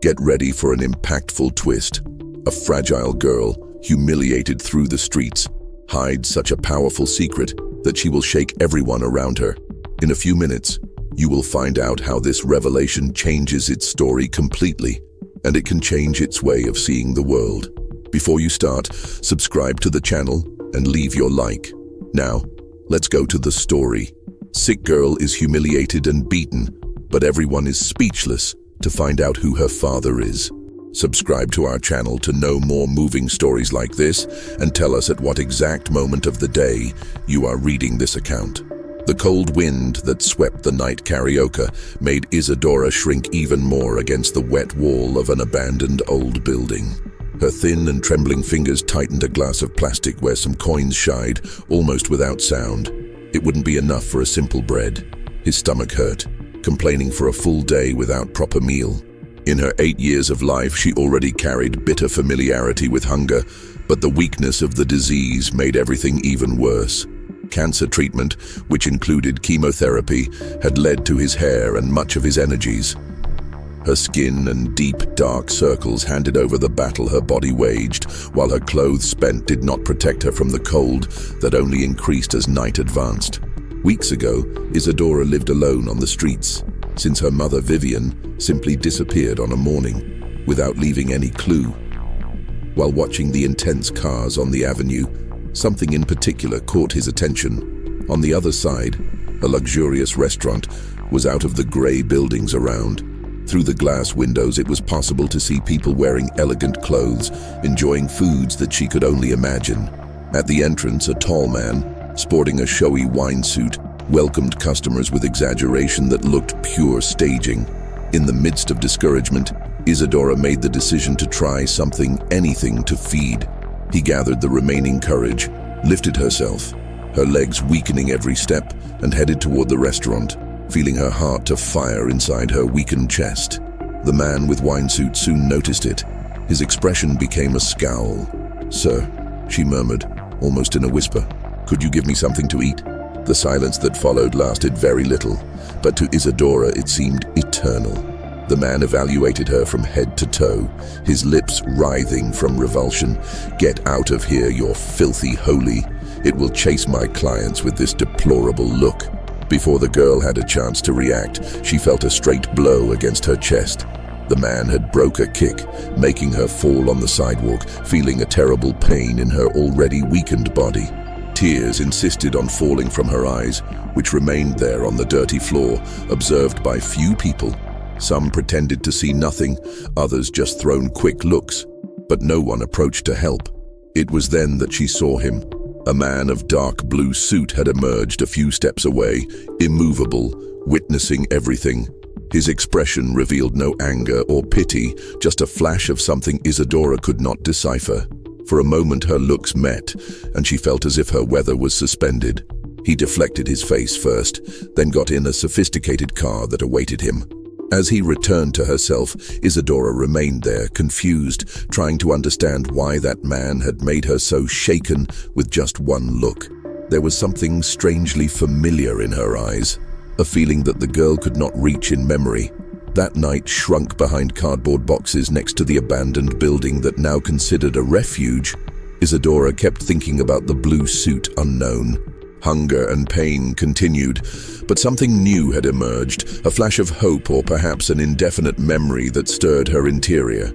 Get ready for an impactful twist. A fragile girl, humiliated through the streets, hides such a powerful secret that she will shake everyone around her. In a few minutes, you will find out how this revelation changes its story completely, and it can change its way of seeing the world. Before you start, subscribe to the channel and leave your like. Now, let's go to the story. Sick girl is humiliated and beaten, but everyone is speechless to find out who her father is. Subscribe to our channel to know more moving stories like this, and tell us at what exact moment of the day you are reading this account. The cold wind that swept the night karaoke made Isadora shrink even more against the wet wall of an abandoned old building. Her thin and trembling fingers tightened a glass of plastic where some coins shied, almost without sound. It wouldn't be enough for a simple bread. His stomach hurt, complaining for a full day without proper meal. In her 8 years of life, she already carried bitter familiarity with hunger, but the weakness of the disease made everything even worse. Cancer treatment, which included chemotherapy, had led to his hair and much of his energies. Her skin and deep, dark circles handed over the battle her body waged, while her clothes spent did not protect her from the cold that only increased as night advanced. Weeks ago, Isadora lived alone on the streets, since her mother Vivian simply disappeared on a morning, without leaving any clue. While watching the intense cars on the avenue, something in particular caught his attention. On the other side, a luxurious restaurant was out of the grey buildings around. Through the glass windows, it was possible to see people wearing elegant clothes, enjoying foods that she could only imagine. At the entrance, a tall man, sporting a showy wine suit, welcomed customers with exaggeration that looked pure staging. In the midst of discouragement, Isadora made the decision to try anything to feed. He gathered the remaining courage, lifted herself, her legs weakening every step, and headed toward the restaurant, feeling her heart to fire inside her weakened chest. The man with wine suit soon noticed it. His expression became a scowl. "Sir," she murmured, almost in a whisper, "could you give me something to eat?" The silence that followed lasted very little, but to Isadora it seemed eternal. The man evaluated her from head to toe, his lips writhing from revulsion. "Get out of here, you filthy holy. It will chase my clients with this deplorable look." Before the girl had a chance to react, she felt a straight blow against her chest. The man had broke a kick, making her fall on the sidewalk, feeling a terrible pain in her already weakened body. Tears insisted on falling from her eyes, which remained there on the dirty floor, observed by few people. Some pretended to see nothing, others just thrown quick looks, but no one approached to help. It was then that she saw him. A man of dark blue suit had emerged a few steps away, immovable, witnessing everything. His expression revealed no anger or pity, just a flash of something Isadora could not decipher. For a moment her looks met, and she felt as if her weather was suspended. He deflected his face first, then got in a sophisticated car that awaited him. As he returned to herself, Isadora remained there, confused, trying to understand why that man had made her so shaken with just one look. There was something strangely familiar in her eyes, a feeling that the girl could not reach in memory. That night, shrunk behind cardboard boxes next to the abandoned building that now considered a refuge, Isadora kept thinking about the blue suit unknown. Hunger and pain continued, but something new had emerged, a flash of hope or perhaps an indefinite memory that stirred her interior.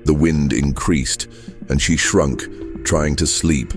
The wind increased, and she shrunk, trying to sleep.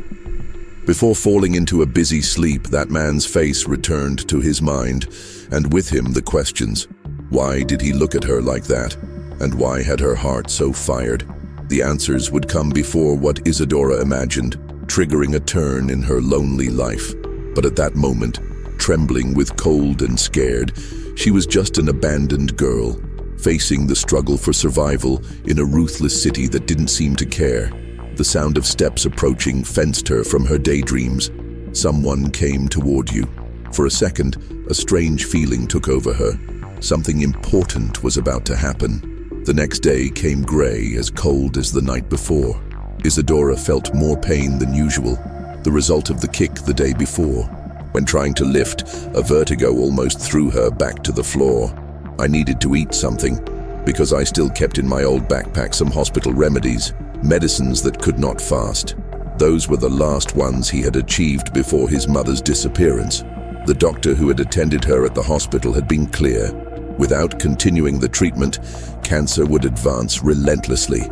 Before falling into a busy sleep, that man's face returned to his mind, and with him the questions. Why did he look at her like that? And why had her heart so fired? The answers would come before what Isadora imagined, triggering a turn in her lonely life. But at that moment, trembling with cold and scared, she was just an abandoned girl, facing the struggle for survival in a ruthless city that didn't seem to care. The sound of steps approaching fenced her from her daydreams. Someone came toward you. For a second, a strange feeling took over her. Something important was about to happen. The next day came gray, as cold as the night before. Isadora felt more pain than usual, the result of the kick the day before. When trying to lift, a vertigo almost threw her back to the floor. "I needed to eat something," because I still kept in my old backpack some hospital remedies, medicines that could not fast. Those were the last ones he had achieved before his mother's disappearance. The doctor who had attended her at the hospital had been clear. Without continuing the treatment, cancer would advance relentlessly.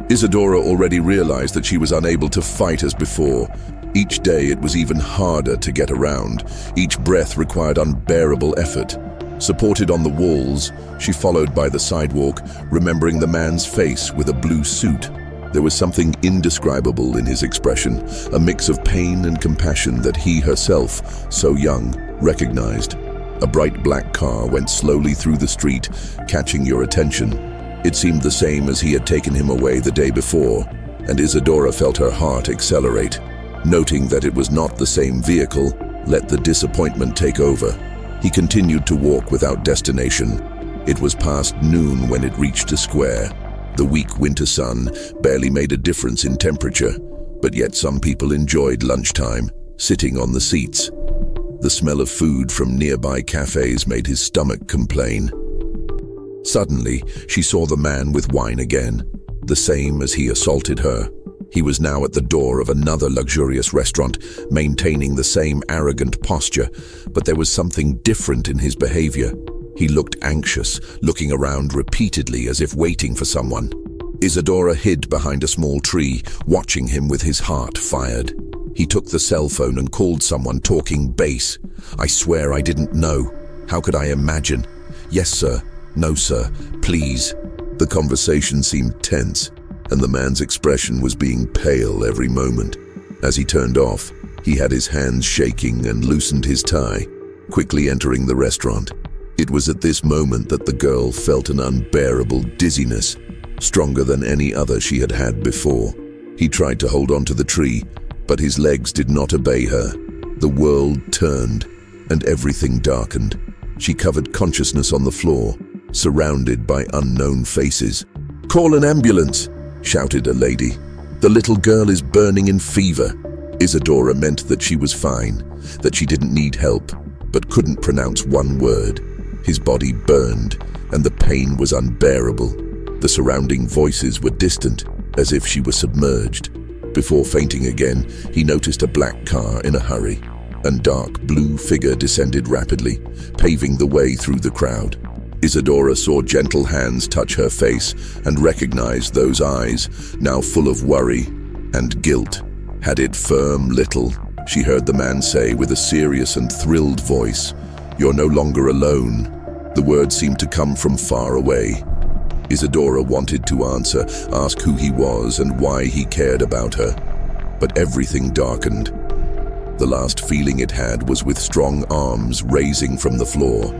Isadora already realized that she was unable to fight as before. Each day it was even harder to get around. Each breath required unbearable effort. Supported on the walls, she followed by the sidewalk, remembering the man's face with a blue suit. There was something indescribable in his expression, a mix of pain and compassion that he herself, so young, recognized. A bright black car went slowly through the street, catching your attention. It seemed the same as he had taken him away the day before, and Isadora felt her heart accelerate. Noting that it was not the same vehicle, let the disappointment take over. He continued to walk without destination. It was past noon when it reached a square. The weak winter sun barely made a difference in temperature, but yet some people enjoyed lunchtime, sitting on the seats. The smell of food from nearby cafes made his stomach complain. Suddenly, she saw the man with wine again, the same as he assaulted her. He was now at the door of another luxurious restaurant, maintaining the same arrogant posture, but there was something different in his behavior. He looked anxious, looking around repeatedly as if waiting for someone. Isadora hid behind a small tree, watching him with his heart fired. He took the cell phone and called someone, talking bass. "I swear I didn't know. How could I imagine? Yes, sir. No, sir. Please." The conversation seemed tense, and the man's expression was being pale every moment. As he turned off, he had his hands shaking and loosened his tie, quickly entering the restaurant. It was at this moment that the girl felt an unbearable dizziness, stronger than any other she had had before. He tried to hold on to the tree, but his legs did not obey her. The world turned, and everything darkened. She covered consciousness on the floor, surrounded by unknown faces. "Call an ambulance!" shouted a lady. "The little girl is burning in fever." Isadora meant that she was fine, that she didn't need help, but couldn't pronounce one word. His body burned, and the pain was unbearable. The surrounding voices were distant, as if she was submerged. Before fainting again, he noticed a black car in a hurry, and dark blue figure descended rapidly, paving the way through the crowd. Isadora saw gentle hands touch her face and recognized those eyes, now full of worry and guilt. "Had it firm, little," she heard the man say with a serious and thrilled voice. "You're no longer alone." The words seemed to come from far away. Isadora wanted to answer, ask who he was and why he cared about her. But everything darkened. The last feeling it had was with strong arms raising from the floor.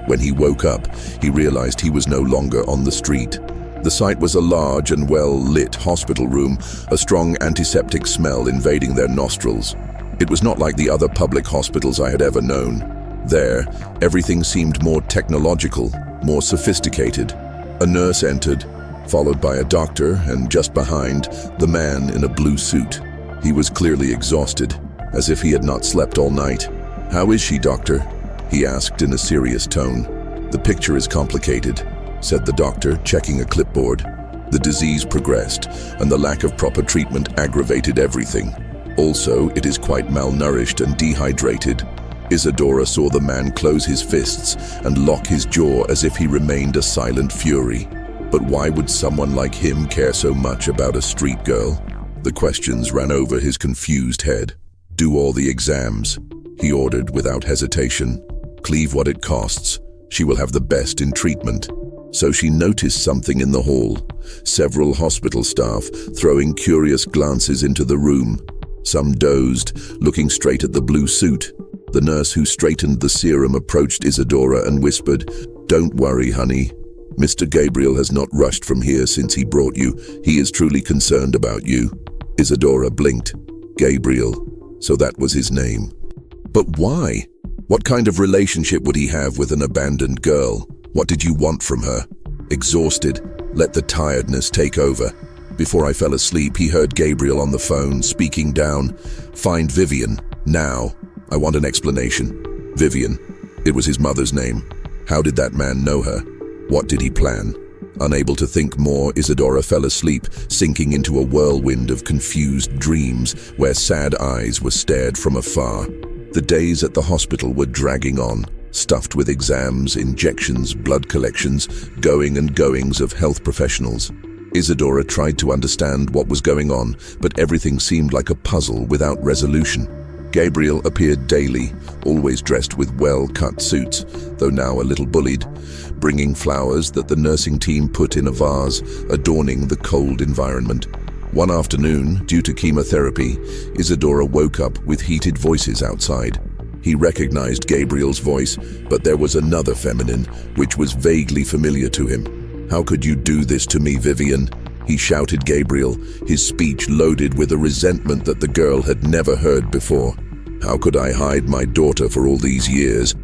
When he woke up, he realized he was no longer on the street. The site was a large and well-lit hospital room, a strong antiseptic smell invading their nostrils. It was not like the other public hospitals I had ever known. There, everything seemed more technological, more sophisticated. A nurse entered, followed by a doctor, and just behind, the man in a blue suit. He was clearly exhausted, as if he had not slept all night. "How is she, doctor?" he asked in a serious tone. "The picture is complicated," said the doctor, checking a clipboard. The disease progressed, and the lack of proper treatment aggravated everything. Also, it is quite malnourished and dehydrated. Isadora saw the man close his fists and lock his jaw as if he remained a silent fury. But why would someone like him care so much about a street girl? The questions ran over his confused head. "Do all the exams," he ordered without hesitation. "Cleave what it costs. She will have the best in treatment." So she noticed something in the hall. Several hospital staff throwing curious glances into the room. Some dozed, looking straight at the blue suit. The nurse who straightened the serum approached Isadora and whispered, "Don't worry, honey. Mr. Gabriel has not rushed from here since he brought you. He is truly concerned about you." Isadora blinked. Gabriel. So that was his name. But why? What kind of relationship would he have with an abandoned girl? What did you want from her? Exhausted, let the tiredness take over. Before I fell asleep, he heard Gabriel on the phone, speaking down. "Find Vivian, now. I want an explanation." Vivian. It was his mother's name. How did that man know her? What did he plan? Unable to think more, Isadora fell asleep, sinking into a whirlwind of confused dreams where sad eyes were stared from afar. The days at the hospital were dragging on, stuffed with exams, injections, blood collections, going and goings of health professionals. Isadora tried to understand what was going on, but everything seemed like a puzzle without resolution. Gabriel appeared daily, always dressed with well-cut suits, though now a little bullied, bringing flowers that the nursing team put in a vase, adorning the cold environment. One afternoon, due to chemotherapy, Isadora woke up with heated voices outside. He recognized Gabriel's voice, but there was another feminine, which was vaguely familiar to him. "How could you do this to me, Vivian?" he shouted Gabriel, his speech loaded with a resentment that the girl had never heard before. "How could I hide my daughter for all these years?"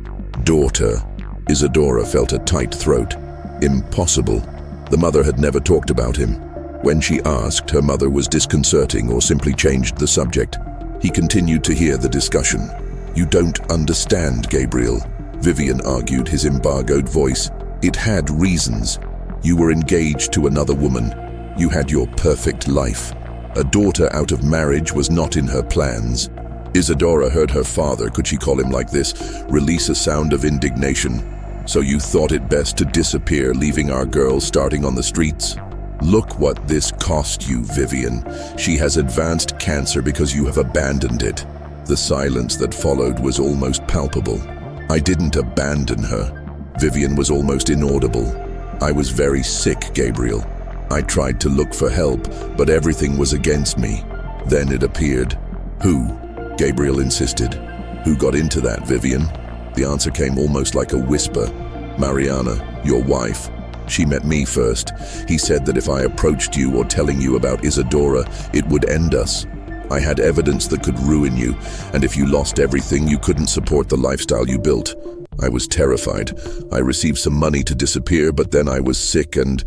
Daughter. Isadora felt a tight throat. Impossible. The mother had never talked about him. When she asked, her mother was disconcerting or simply changed the subject. He continued to hear the discussion. "You don't understand, Gabriel," Vivian argued, his embargoed voice. "It had reasons. You were engaged to another woman. You had your perfect life. A daughter out of marriage was not in her plans." Isadora heard her father, could she call him like this, release a sound of indignation. "So you thought it best to disappear, leaving our girl starting on the streets? Look what this cost you, Vivian. She has advanced cancer because you have abandoned it." The silence that followed was almost palpable. "I didn't abandon her." Vivian was almost inaudible. "I was very sick, Gabriel. I tried to look for help, but everything was against me. Then it appeared." "Who?" Gabriel insisted. "Who got into that, Vivian?" The answer came almost like a whisper. "Mariana, your wife. She met me first. He said that if I approached you or telling you about Isadora, it would end us. I had evidence that could ruin you, and if you lost everything, you couldn't support the lifestyle you built. I was terrified. I received some money to disappear, but then I was sick and—"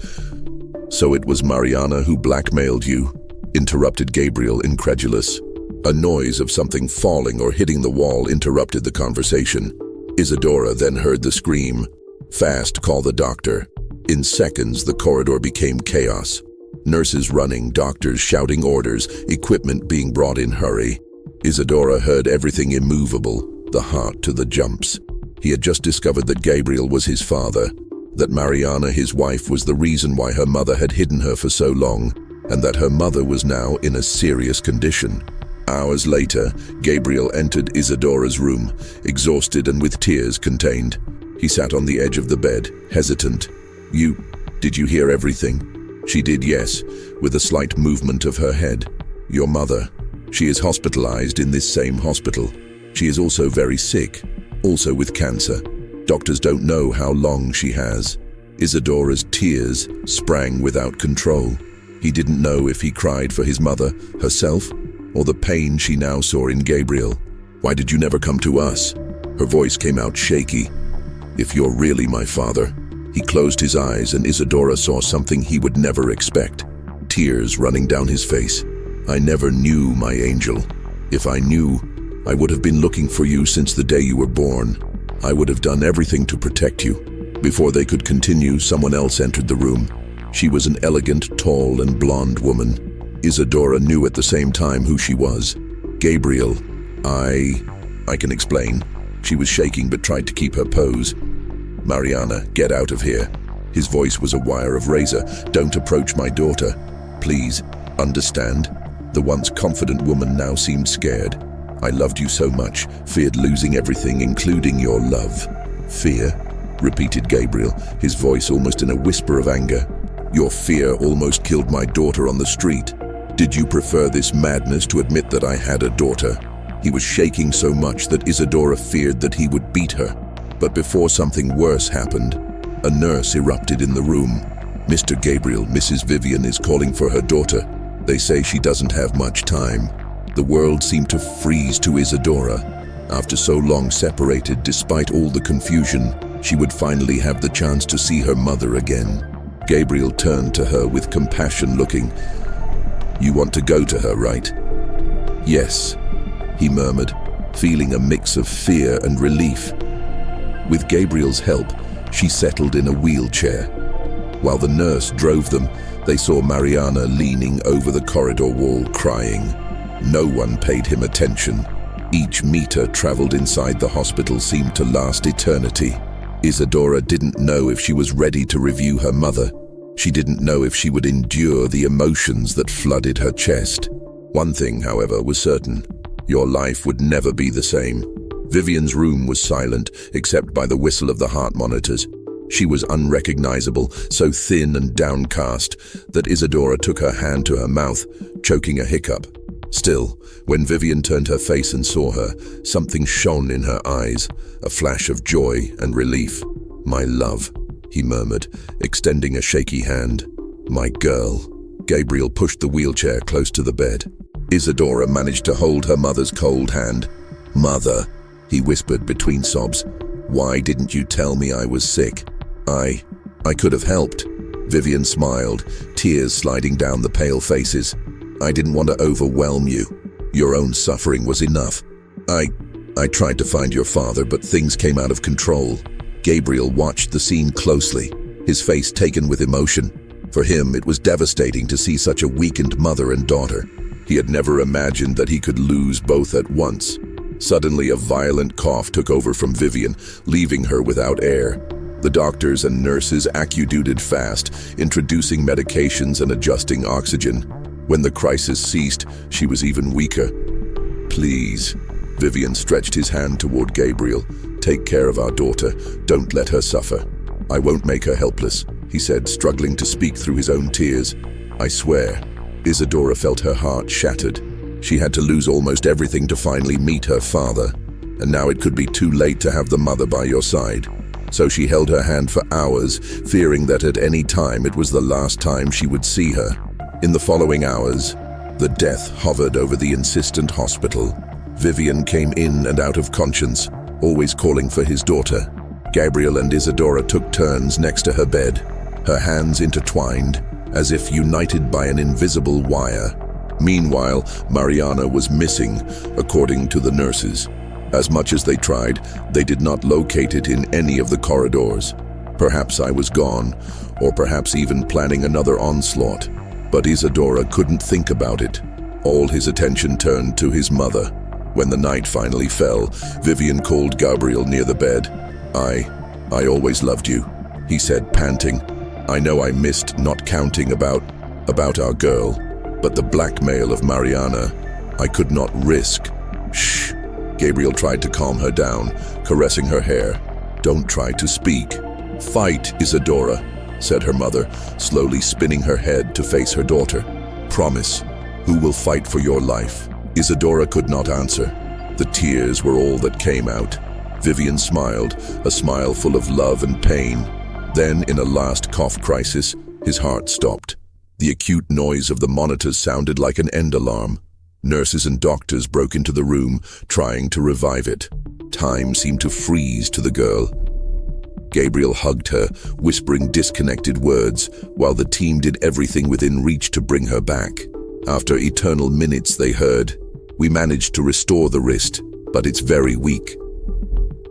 "So it was Mariana who blackmailed you?" interrupted Gabriel, incredulous. A noise of something falling or hitting the wall interrupted the conversation. Isadora then heard the scream. "Fast, call the doctor." In seconds, the corridor became chaos. Nurses running, doctors shouting orders, equipment being brought in hurry. Isadora heard everything immovable, the heart to the jumps. He had just discovered that Gabriel was his father, that Mariana, his wife, was the reason why her mother had hidden her for so long, and that her mother was now in a serious condition. Hours later, Gabriel entered Isadora's room, exhausted and with tears contained. He sat on the edge of the bed, hesitant. Did you hear everything?" She did, yes, with a slight movement of her head. "Your mother. She is hospitalized in this same hospital. She is also very sick, also with cancer. Doctors don't know how long she has." Isadora's tears sprang without control. He didn't know if he cried for his mother, herself, or the pain she now saw in Gabriel. "Why did you never come to us?" Her voice came out shaky. "If you're really my father." He closed his eyes and Isadora saw something he would never expect. Tears running down his face. "I never knew, my angel. If I knew, I would have been looking for you since the day you were born. I would have done everything to protect you." Before they could continue, someone else entered the room. She was an elegant, tall and blonde woman. Isadora knew at the same time who she was. "Gabriel, I can explain." She was shaking but tried to keep her pose. "Mariana, get out of here." His voice was a wire of razor. "Don't approach my daughter. Please, understand?" The once confident woman now seemed scared. "I loved you so much, feared losing everything, including your love." "Fear?" repeated Gabriel, his voice almost in a whisper of anger. "Your fear almost killed my daughter on the street. Did you prefer this madness to admit that I had a daughter?" He was shaking so much that Isadora feared that he would beat her. But before something worse happened, a nurse erupted in the room. "Mr. Gabriel, Mrs. Vivian is calling for her daughter. They say she doesn't have much time." The world seemed to freeze to Isadora. After so long separated, despite all the confusion, she would finally have the chance to see her mother again. Gabriel turned to her with compassion, looking. "You want to go to her, right?" "Yes," he murmured, feeling a mix of fear and relief. With Gabriel's help, she settled in a wheelchair. While the nurse drove them, they saw Mariana leaning over the corridor wall crying. No one paid him attention. Each meter traveled inside the hospital seemed to last eternity. Isadora didn't know if she was ready to review her mother. She didn't know if she would endure the emotions that flooded her chest. One thing, however, was certain. Your life would never be the same. Vivian's room was silent, except by the whistle of the heart monitors. She was unrecognizable, so thin and downcast that Isadora took her hand to her mouth, choking a hiccup. Still, when Vivian turned her face and saw her, something shone in her eyes, a flash of joy and relief. "My love," he murmured, extending a shaky hand. "My girl." Gabriel pushed the wheelchair close to the bed. Isadora managed to hold her mother's cold hand. "Mother," he whispered between sobs, "why didn't you tell me I was sick? I could have helped." Vivian smiled, tears sliding down the pale faces. "I didn't want to overwhelm you. Your own suffering was enough. I tried to find your father, but things came out of control." Gabriel watched the scene closely, his face taken with emotion. For him, it was devastating to see such a weakened mother and daughter. He had never imagined that he could lose both at once. Suddenly, a violent cough took over from Vivian, leaving her without air. The doctors and nurses accuduted fast, introducing medications and adjusting oxygen. When the crisis ceased, she was even weaker. "Please," Vivian stretched his hand toward Gabriel. "Take care of our daughter. Don't let her suffer." "I won't make her helpless," he said, struggling to speak through his own tears. "I swear." Isadora felt her heart shattered. She had to lose almost everything to finally meet her father, and now it could be too late to have the mother by your side. So she held her hand for hours, fearing that at any time it was the last time she would see her. In the following hours, the death hovered over the insistent hospital. Vivian came in and out of conscience, always calling for his daughter. Gabriel and Isadora took turns next to her bed, her hands intertwined, as if united by an invisible wire. Meanwhile, Mariana was missing, according to the nurses. As much as they tried, they did not locate it in any of the corridors. Perhaps I was gone, or perhaps even planning another onslaught. But Isadora couldn't think about it. All his attention turned to his mother. When the night finally fell, Vivian called Gabriel near the bed. I always loved you," he said, panting. "I know I missed not counting about our girl, but the blackmail of Mariana, I could not risk." "Shh." Gabriel tried to calm her down, caressing her hair. "Don't try to speak." "Fight, Isadora," said her mother, slowly spinning her head to face her daughter. "Promise. Who will fight for your life?" Isadora could not answer. The tears were all that came out. Vivian smiled, a smile full of love and pain. Then, in a last cough crisis, his heart stopped. The acute noise of the monitors sounded like an end alarm. Nurses and doctors broke into the room, trying to revive it. Time seemed to freeze to the girl. Gabriel hugged her, whispering disconnected words, while the team did everything within reach to bring her back. After eternal minutes, they heard, "We managed to restore the wrist, but it's very weak."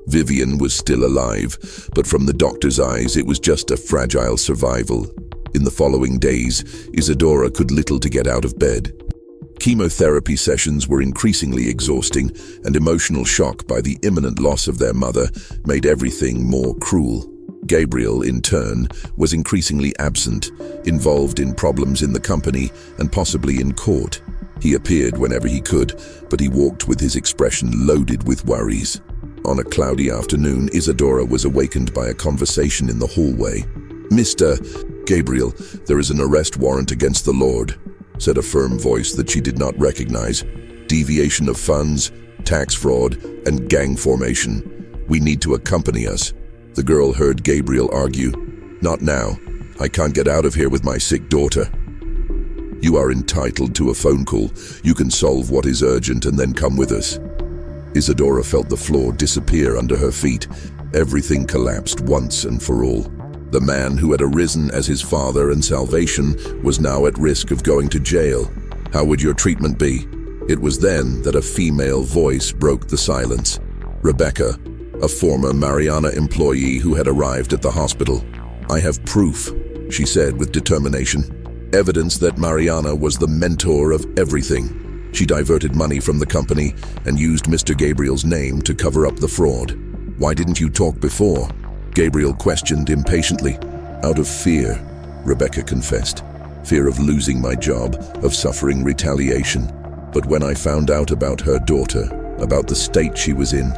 Vivian was still alive, but from the doctor's eyes, it was just a fragile survival. In the following days, Isadora could little to get out of bed. Chemotherapy sessions were increasingly exhausting, and emotional shock by the imminent loss of their mother made everything more cruel. Gabriel, in turn, was increasingly absent, involved in problems in the company and possibly in court. He appeared whenever he could, but he walked with his expression loaded with worries. On a cloudy afternoon, Isadora was awakened by a conversation in the hallway. "Mr. Gabriel, there is an arrest warrant against the Lord," said a firm voice that she did not recognize. "Deviation of funds, tax fraud, and gang formation. We need to accompany us." The girl heard Gabriel argue. "Not now. I can't get out of here with my sick daughter." "You are entitled to a phone call. You can solve what is urgent and then come with us." Isadora felt the floor disappear under her feet. Everything collapsed once and for all. The man who had arisen as his father and salvation was now at risk of going to jail. "How would your treatment be?" It was then that a female voice broke the silence. Rebecca, a former Mariana employee who had arrived at the hospital. "I have proof," she said with determination. Evidence that Mariana was the mentor of everything. She diverted money from the company and used Mr. Gabriel's name to cover up the fraud. Why didn't you talk before? Gabriel questioned impatiently. Out of fear, Rebecca confessed. Fear of losing my job, of suffering retaliation. But when I found out about her daughter, about the state she was in,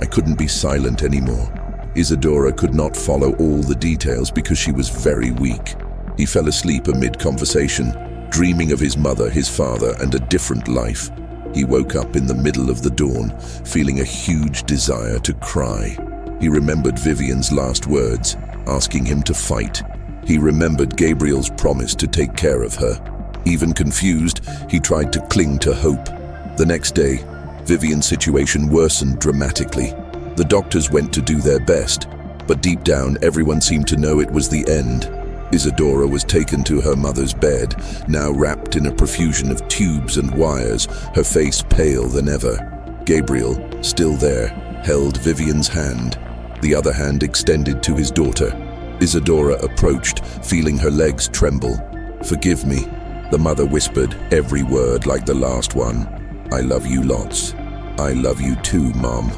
I couldn't be silent anymore. Isadora could not follow all the details because she was very weak. He fell asleep amid conversation, dreaming of his mother, his father, and a different life. He woke up in the middle of the dawn, feeling a huge desire to cry. He remembered Vivian's last words, asking him to fight. He remembered Gabriel's promise to take care of her. Even confused, he tried to cling to hope. The next day, Vivian's situation worsened dramatically. The doctors went to do their best, but deep down, everyone seemed to know it was the end. Isadora was taken to her mother's bed, now wrapped in a profusion of tubes and wires, her face pale than ever. Gabriel, still there, held Vivian's hand, the other hand extended to his daughter. Isadora approached, feeling her legs tremble. "Forgive me," the mother whispered, every word like the last one. "I love you lots." "I love you too, Mom,"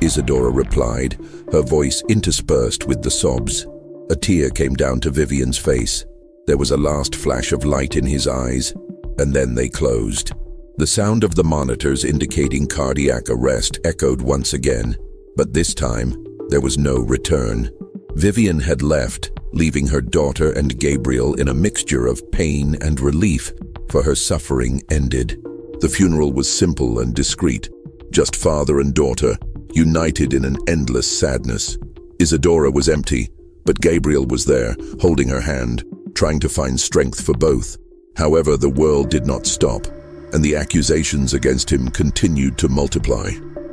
Isadora replied, her voice interspersed with the sobs. A tear came down to Vivian's face. There was a last flash of light in his eyes, and then they closed. The sound of the monitors indicating cardiac arrest echoed once again, but this time there was no return. Vivian had left, leaving her daughter and Gabriel in a mixture of pain and relief, for her suffering ended. The funeral was simple and discreet, just father and daughter, united in an endless sadness. Isadora was empty, but Gabriel was there, holding her hand, trying to find strength for both. However, the world did not stop, and the accusations against him continued to multiply.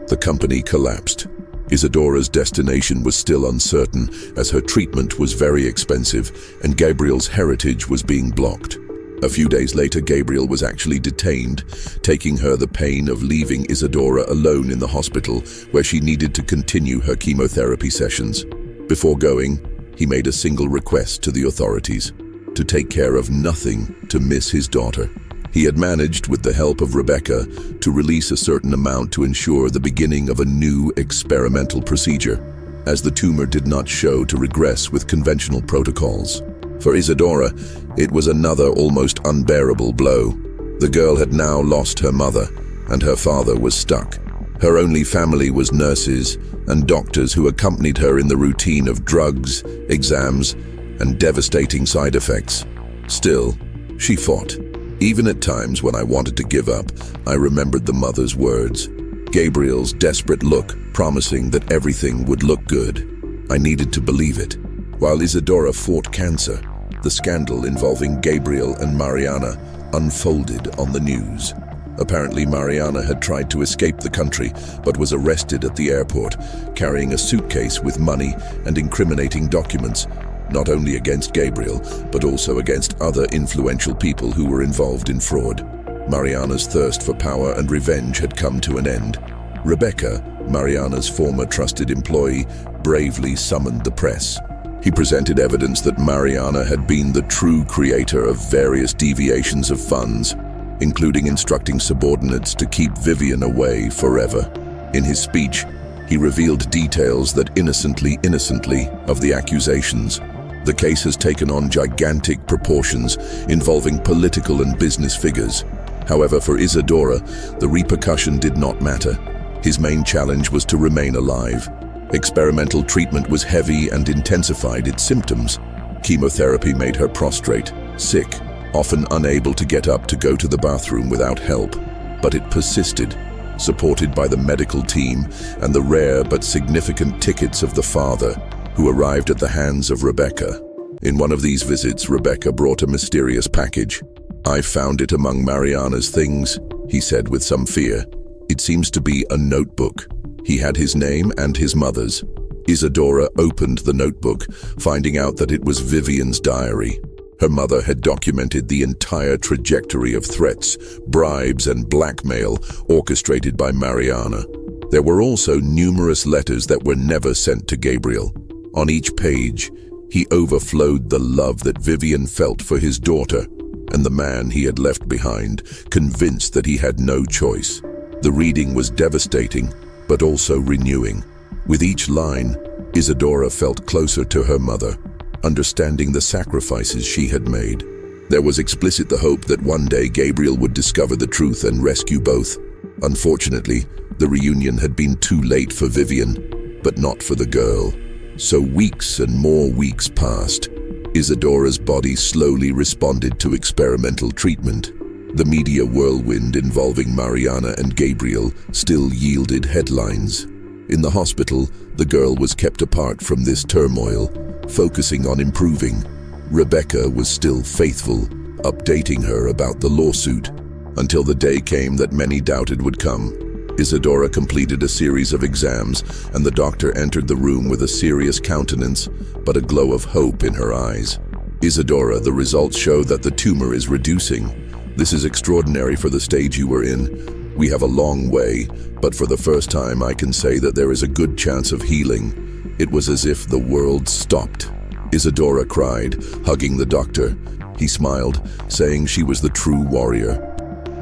The company collapsed. Isadora's destination was still uncertain, as her treatment was very expensive, and Gabriel's heritage was being blocked. A few days later, Gabriel was actually detained, taking her the pain of leaving Isadora alone in the hospital, where she needed to continue her chemotherapy sessions. Before going, he made a single request to the authorities: to take care of nothing, to miss his daughter. He had managed, with the help of Rebecca, to release a certain amount to ensure the beginning of a new experimental procedure, as the tumor did not show to regress with conventional protocols. For Isadora, it was another almost unbearable blow. The girl had now lost her mother, and her father was stuck. Her only family was nurses and doctors who accompanied her in the routine of drugs, exams, and devastating side effects. Still, she fought. Even at times when I wanted to give up, I remembered the mother's words. Gabriel's desperate look, promising that everything would look good. I needed to believe it. While Isadora fought cancer, the scandal involving Gabriel and Mariana unfolded on the news. Apparently, Mariana had tried to escape the country, but was arrested at the airport, carrying a suitcase with money and incriminating documents, not only against Gabriel, but also against other influential people who were involved in fraud. Mariana's thirst for power and revenge had come to an end. Rebecca, Mariana's former trusted employee, bravely summoned the press. He presented evidence that Mariana had been the true creator of various deviations of funds, including instructing subordinates to keep Vivian away forever. In his speech, he revealed details that innocently of the accusations. The case has taken on gigantic proportions, involving political and business figures. However, for Isadora, the repercussion did not matter. His main challenge was to remain alive. Experimental treatment was heavy and intensified its symptoms. Chemotherapy made her prostrate, sick, often unable to get up to go to the bathroom without help. But it persisted, supported by the medical team and the rare but significant tickets of the father, who arrived at the hands of Rebecca. In one of these visits, Rebecca brought a mysterious package. "I found it among Mariana's things," he said with some fear. "It seems to be a notebook." He had his name and his mother's. Isadora opened the notebook, finding out that it was Vivian's diary. Her mother had documented the entire trajectory of threats, bribes, and blackmail orchestrated by Mariana. There were also numerous letters that were never sent to Gabriel. On each page, He overflowed the love that Vivian felt for his daughter and the man he had left behind, convinced that he had no choice. The reading was devastating, but also renewing. With each line, Isadora felt closer to her mother, understanding the sacrifices she had made. There was explicit the hope that one day Gabriel would discover the truth and rescue both. Unfortunately, the reunion had been too late for Vivian, but not for the girl. So weeks and more weeks passed. Isadora's body slowly responded to experimental treatment. The media whirlwind involving Mariana and Gabriel still yielded headlines. In the hospital, the girl was kept apart from this turmoil, focusing on improving. Rebecca was still faithful, updating her about the lawsuit, until the day came that many doubted would come. Isadora completed a series of exams, and the doctor entered the room with a serious countenance, but a glow of hope in her eyes. Isadora, the results show that the tumor is reducing. This is extraordinary for the stage you were in. We have a long way, but for the first time I can say that there is a good chance of healing. It was as if the world stopped. Isadora cried, hugging the doctor. He smiled, saying she was the true warrior.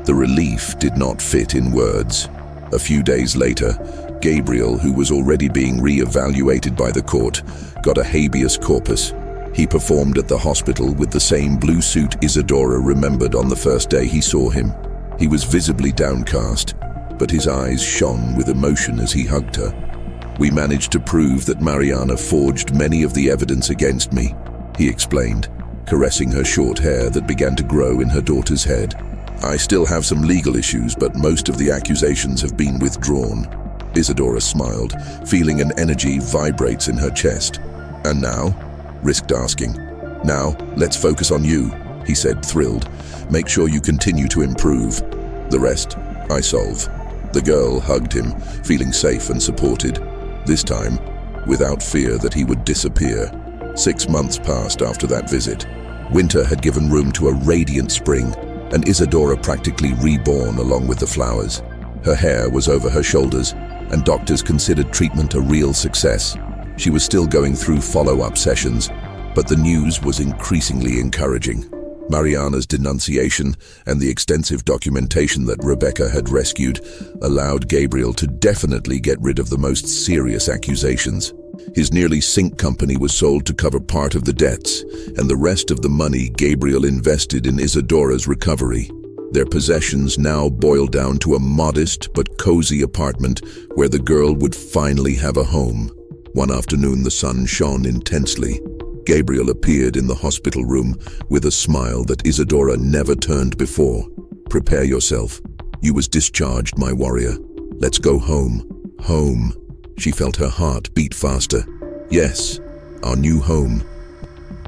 The relief did not fit in words. A few days later, Gabriel, who was already being re-evaluated by the court, got a habeas corpus. He performed at the hospital with the same blue suit Isadora remembered on the first day he saw him. He was visibly downcast, but his eyes shone with emotion as he hugged her. "We managed to prove that Mariana forged many of the evidence against me," he explained, caressing her short hair that began to grow in her daughter's head. "I still have some legal issues, but most of the accusations have been withdrawn." Isadora smiled, feeling an energy vibrates in her chest. "And now?" risked asking. "Now, let's focus on you," he said, thrilled. "Make sure you continue to improve. The rest, I solve." The girl hugged him, feeling safe and supported. This time, without fear that he would disappear. 6 months passed after that visit. Winter had given room to a radiant spring, and Isadora practically reborn along with the flowers. Her hair was over her shoulders, and doctors considered treatment a real success. She was still going through follow-up sessions, but the news was increasingly encouraging. Mariana's denunciation and the extensive documentation that Rebecca had rescued allowed Gabriel to definitely get rid of the most serious accusations. His nearly sink company was sold to cover part of the debts, and the rest of the money Gabriel invested in Isadora's recovery. Their possessions now boiled down to a modest but cozy apartment where the girl would finally have a home. One afternoon, the sun shone intensely. Gabriel appeared in the hospital room with a smile that Isadora never turned before. "Prepare yourself. You was discharged, my warrior. Let's go home. Home." She felt her heart beat faster. "Yes, our new home.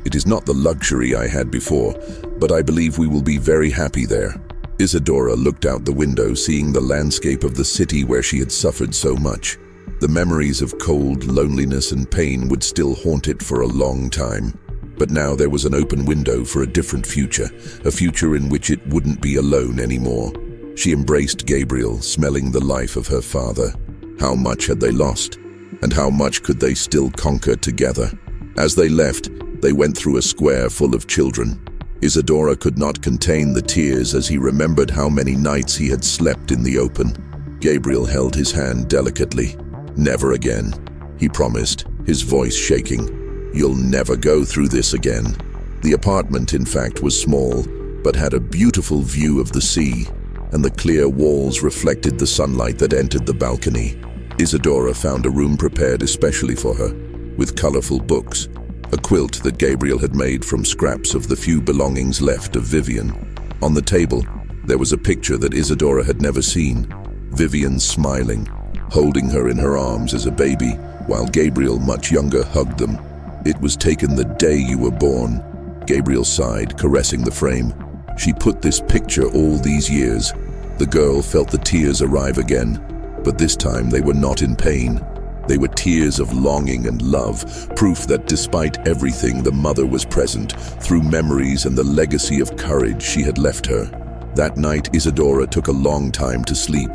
It is not the luxury I had before, but I believe we will be very happy there." Isadora looked out the window, seeing the landscape of the city where she had suffered so much. The memories of cold, loneliness, and pain would still haunt it for a long time. But now there was an open window for a different future, a future in which it wouldn't be alone anymore. She embraced Gabriel, smelling the life of her father. How much had they lost? And how much could they still conquer together? As they left, they went through a square full of children. Isadora could not contain the tears as he remembered how many nights he had slept in the open. Gabriel held his hand delicately. "Never again," he promised, his voice shaking. "You'll never go through this again." The apartment, in fact, was small, but had a beautiful view of the sea, and the clear walls reflected the sunlight that entered the balcony. Isadora found a room prepared especially for her, with colorful books, a quilt that Gabriel had made from scraps of the few belongings left of Vivian. On the table, there was a picture that Isadora had never seen. Vivian smiling, holding her in her arms as a baby, while Gabriel, much younger, hugged them. "It was taken the day you were born," Gabriel sighed, caressing the frame. "She put this picture all these years." The girl felt the tears arrive again, but this time they were not in pain. They were tears of longing and love, proof that despite everything, the mother was present, through memories and the legacy of courage she had left her. That night, Isadora took a long time to sleep.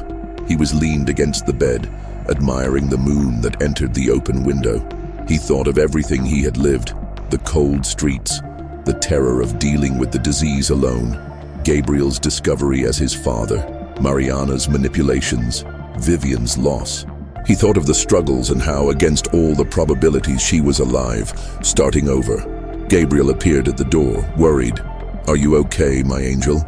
He was leaned against the bed, admiring the moon that entered the open window. He thought of everything he had lived, The cold streets, the terror of dealing with the disease alone, Gabriel's discovery as his father, Mariana's manipulations, Vivian's loss. He thought of the struggles and how, against all the probabilities, she was alive, starting over. Gabriel appeared at the door, worried. "Are you okay, my angel?"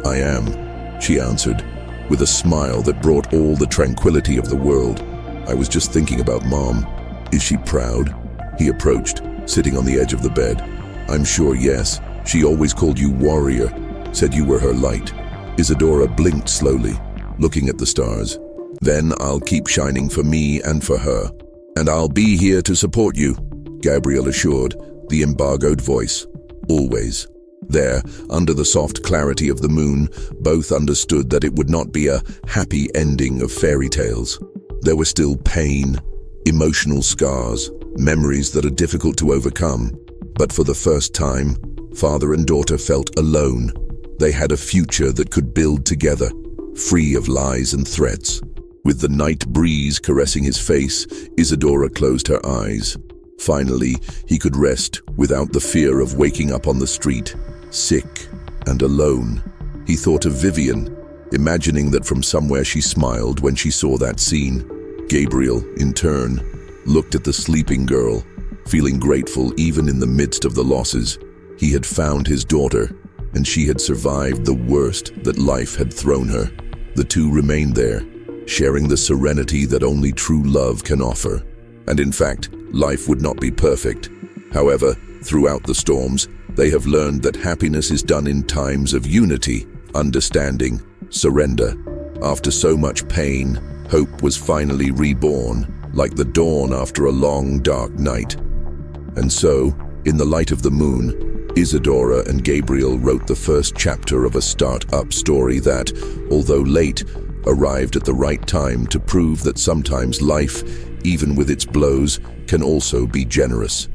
"I am," she answered, with a smile that brought all the tranquility of the world. "I was just thinking about Mom. Is she proud?" He approached, sitting on the edge of the bed. "I'm sure yes. She always called you warrior, said you were her light." Isadora blinked slowly, looking at the stars. "Then I'll keep shining for me and for her. And I'll be here to support you," Gabriel assured, the embargoed voice. "Always." There, under the soft clarity of the moon, both understood that it would not be a happy ending of fairy tales. There were still pain, emotional scars, memories that are difficult to overcome. But for the first time, father and daughter felt alone. They had a future that could build together, free of lies and threats. With the night breeze caressing his face, Isadora closed her eyes. Finally, he could rest without the fear of waking up on the street, sick and alone. He thought of Vivian, imagining that from somewhere she smiled when she saw that scene. Gabriel, in turn, looked at the sleeping girl, feeling grateful even in the midst of the losses. He had found his daughter, and she had survived the worst that life had thrown her. The two remained there, sharing the serenity that only true love can offer. And in fact, life would not be perfect. However, throughout the storms, they have learned that happiness is done in times of unity, understanding, surrender. After so much pain, hope was finally reborn, like the dawn after a long, dark night. And so, in the light of the moon, Isadora and Gabriel wrote the first chapter of a start-up story that, although late, arrived at the right time to prove that sometimes life, even with its blows, can also be generous.